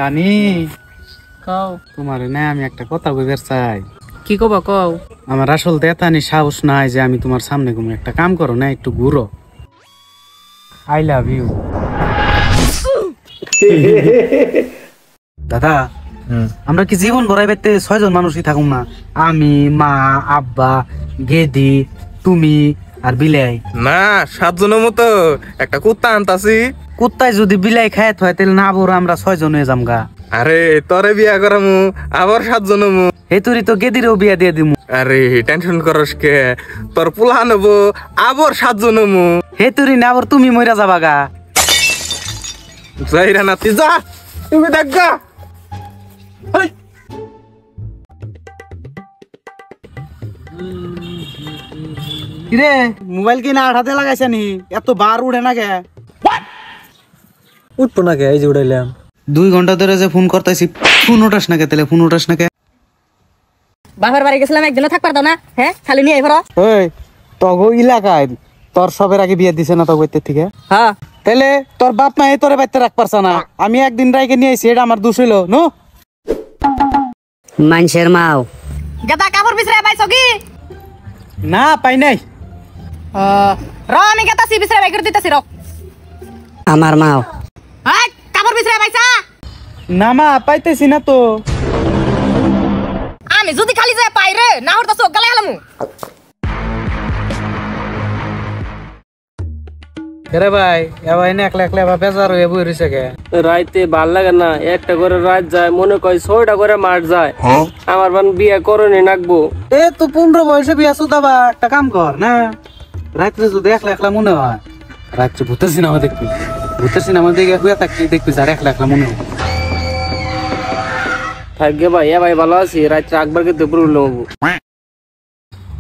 সানি কও তোমার না আমি একটা কথা কইবার চাই। কি কবা কও। আমার আসল দেতানি সাহস নাই যে আমি তোমার সামনে ঘুমে একটা কাম করো না, একটু ঘুরো। আই লাভ ইউ দাদা। আমরা কি জীবন ভরাই বেতে 6 জন মানুষই থাকুম না? আমি, মা, আব্বা, গেদি, তুমি আর বিলাই। না 7 জনের মতো একটা কুত্তা আনতাছি। কুত্তায় যদি বিলাই খায় হয় তাহলে না বড় আমরা 6 জন হয়ে যামগা। আরে তোরে বিয়া করামু আবার 7 জন মু। এই তুই তো গেদিরও বিয়া দিয়ে দিমু। আরে টেনশন করস কে, তোর পোলা নেব আবার 7 জন মু। হে তুই না আবার তুমি মইরা যাবাগা। যাইরা না তুই যা, তুমি দেখগা। কিরে মোবাইল কিনা 8 হাতে লাগাইছ নি? এত বার উড়ে না কে? উঠবো না কে? এই যে উড়াইলাম। 2 ঘন্টা ধরে যে ফোন করতেছি, ফোন উঠাস না কে? তাহলে ফোন উঠাস না কে? বাবার বাড়ি গেছিলাম, একদিনও থাকবার দাও না? হ্যাঁ, খালি নিয়ে এবার। ওই তগো এলাকায় তোর সবের আগে বিয়ে দিছে না তো বইতে থেকে? হ্যাঁ, তাহলে তোর বাপ মা তোরে বাইতে রাখ পারছ না, আমি একদিন রাইকে নিয়ে আইছি, এটা আমার দোষ হইলো নো? মানুষের মাও গাদা কাপড় বিছরাই পাইছো কি? না পাই নাই। র আমি গাতাছি বিছরাই বাই করে দিতেছি। র আমার মাও এই কাপড় বিছরাই পাইছা? না মা পাইতেছি না তো। আমি যদি খালি যায় পাই রে, না হরতা চোখ গালে হলামু। রে ভাই এবার এনে একলা একলা এবার বেজার হয়ে বই রইছে কে? রাইতে ভাল লাগে না, একটা করে রাত যায়, মনে কয় 6টা করে মাঠ যায়। আমার বান বিয়ে করনি নাকবো। এ তো 15 বয়সে বিয়া সুদাবা, একটা কাম কর না, রাত্রে যদি একলা একলা মনে হয়, রাত্রে ভূতের সিনেমা দেখবি, ভূতের সিনেমা দেখে হয়ে থাকবি, দেখবি আর একলা একলা মনে হয়। থাকবে ভাই, এ ভাই ভালো আছি, রাত্রে আকবার কিন্তু প্রবলেম হবো।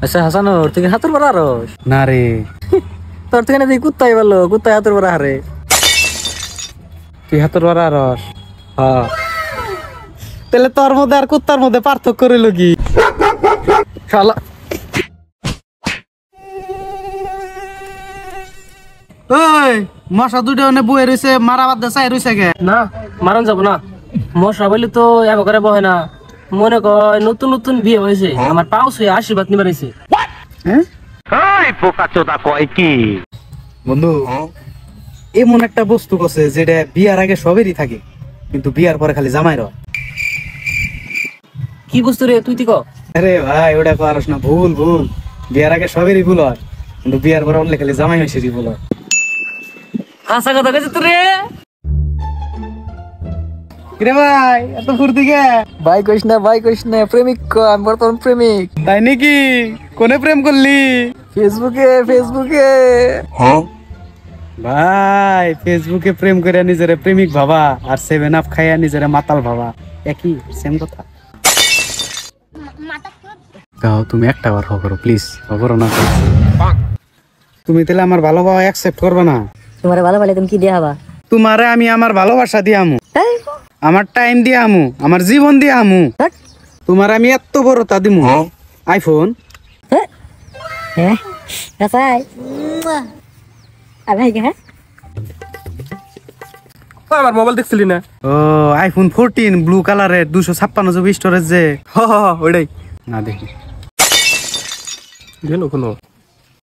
আচ্ছা হাসান, তুই হাতুর পারা রস না রে, তোর থেকে না তুই কুত্তাই ভালো, কুত্তাই হাতুর পারা হারে। তুই হাতের বড়া রস? হ্যাঁ, তাহলে তোর মধ্যে আর কুত্তার মধ্যে পার্থক্য রইল কি? শালা ওই মশা দুটো বয়ে রয়েছে, মারা বাদ চাই রয়েছে কে? না মারণ যাব না, মশা বলে তো এবার করে বহে না। মনে কয় নতুন নতুন বিয়ে হয়েছে, আমার পাউস হয়ে আশীর্বাদ নিবার হয়েছে। বন্ধু এমন একটা বস্তু আছে যেটা বিয়ার আগে সবেরই থাকে, কিন্তু বিয়ার পরে খালি জামাই রয়। কি বস্তু রে তুই ক? আরে ভাই ওটা পারস না, ভুল ভুল। বিয়ার আগে সবেরই ভুল হয়, কিন্তু বিয়ার পরে অনলে খালি জামাই হয়েছে ভুল হয়। হাসা কথা কইছিস তুই রে? কিরে ভাই এত ফুর্তি কে? ভাই কইস না, ভাই কইস না, প্রেমিক ক, আমি বর্তমান প্রেমিক। তাই নাকি? কোনে প্রেম করলি? ফেসবুকে, ফেসবুকে। ভাই ফেসবুকে প্রেম করে নিজের প্রেমিক ভাবা, আর 7 আপ খাইয়া নিজের মাতাল ভাবা, একই সেম কথা। দাও তুমি একটা বার করো প্লিজ, করো না। তুমি তাহলে আমার ভালোবাসা অ্যাকসেপ্ট করবে না? তোমারে ভালো বলে তুমি কি দিয়া হবা? তোমারে আমি আমার ভালোবাসা দিয়ামু, আমার টাইম দিয়ামু, আমার জীবন দিয়ামু। তোমার আমি এত বড় তা দিমু, আইফোন। হ্যাঁ আসাই আরে হ্যাঁ, আমার মোবাইল দেখছিলি না? ও আইফোন 14 ব্লু কালারের 256 জিবি স্টোরেজ যে। ওইটাই না দেখি কোনো